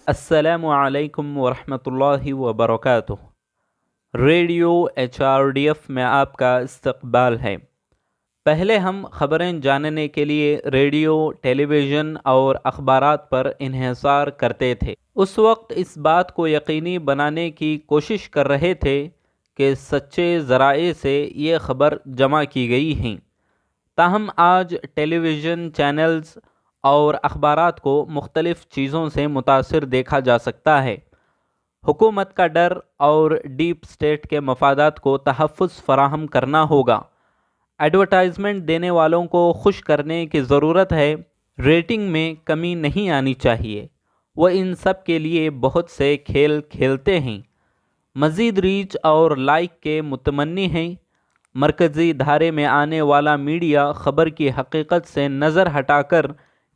السلام علیکم ورحمۃ اللہ وبرکاتہ۔ ریڈیو HRDF میں آپ کا استقبال ہے۔ پہلے ہم خبریں جاننے کے لیے ریڈیو، ٹیلی ویژن اور اخبارات پر انحصار کرتے تھے۔ اس وقت اس بات کو یقینی بنانے کی کوشش کر رہے تھے کہ سچے ذرائع سے یہ خبر جمع کی گئی ہیں۔ تاہم آج ٹیلی ویژن چینلز اور اخبارات کو مختلف چیزوں سے متاثر دیکھا جا سکتا ہے۔ حکومت کا ڈر اور ڈیپ اسٹیٹ کے مفادات کو تحفظ فراہم کرنا ہوگا۔ ایڈورٹائزمنٹ دینے والوں کو خوش کرنے کی ضرورت ہے۔ ریٹنگ میں کمی نہیں آنی چاہیے۔ وہ ان سب کے لیے بہت سے کھیل کھیلتے ہیں۔ مزید ریچ اور لائک کے متمنی ہیں۔ مرکزی دھارے میں آنے والا میڈیا خبر کی حقیقت سے نظر ہٹا کر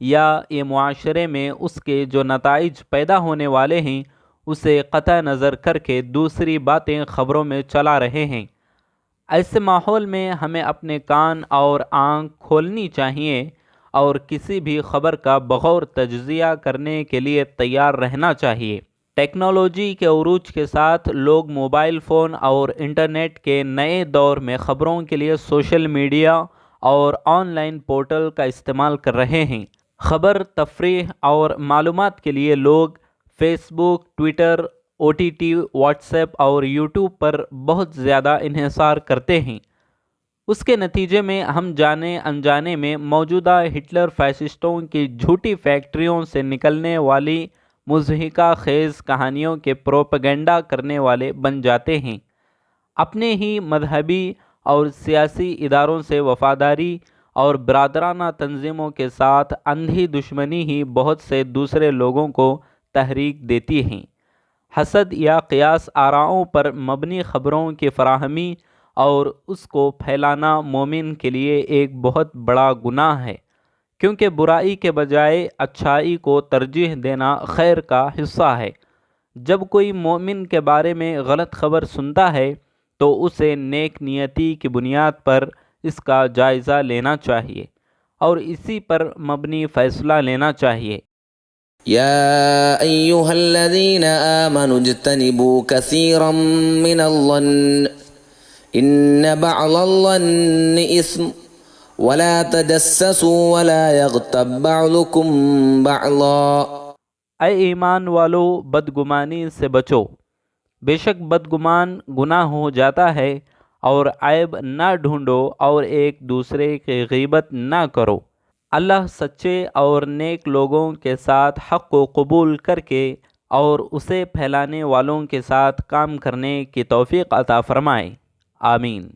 یا یہ معاشرے میں اس کے جو نتائج پیدا ہونے والے ہیں اسے قطع نظر کر کے دوسری باتیں خبروں میں چلا رہے ہیں۔ ایسے ماحول میں ہمیں اپنے کان اور آنکھ کھولنی چاہیے اور کسی بھی خبر کا بغور تجزیہ کرنے کے لیے تیار رہنا چاہیے۔ ٹیکنالوجی کے عروج کے ساتھ لوگ موبائل فون اور انٹرنیٹ کے نئے دور میں خبروں کے لیے سوشل میڈیا اور آن لائن پورٹل کا استعمال کر رہے ہیں۔ خبر، تفریح اور معلومات کے لیے لوگ فیس بک، ٹویٹر، OTT، واٹس ایپ اور یوٹیوب پر بہت زیادہ انحصار کرتے ہیں۔ اس کے نتیجے میں ہم جانے انجانے میں موجودہ ہٹلر فیسسٹوں کی جھوٹی فیکٹریوں سے نکلنے والی مضحکہ خیز کہانیوں کے پروپیگنڈا کرنے والے بن جاتے ہیں۔ اپنے ہی مذہبی اور سیاسی اداروں سے وفاداری اور برادرانہ تنظیموں کے ساتھ اندھی دشمنی ہی بہت سے دوسرے لوگوں کو تحریک دیتی ہیں۔ حسد یا قیاس آراؤں پر مبنی خبروں کی فراہمی اور اس کو پھیلانا مومن کے لیے ایک بہت بڑا گناہ ہے، کیونکہ برائی کے بجائے اچھائی کو ترجیح دینا خیر کا حصہ ہے۔ جب کوئی مومن کے بارے میں غلط خبر سنتا ہے تو اسے نیک نیتی کی بنیاد پر اس کا جائزہ لینا چاہیے اور اسی پر مبنی فیصلہ لینا چاہیے۔ يا أيها الذين آمنوا اجتنبوا كثيرا من الظن إن بعض الظن إثم ولا تجسسوا ولا يغتب بعضكم بعضا۔ اے ایمان والو، بدگمانی سے بچو، بے شک بدگمان گناہ ہو جاتا ہے، اور عیب نہ ڈھونڈو اور ایک دوسرے کی غیبت نہ کرو۔ اللہ سچے اور نیک لوگوں کے ساتھ حق کو قبول کر کے اور اسے پھیلانے والوں کے ساتھ کام کرنے کی توفیق عطا فرمائے۔ آمین۔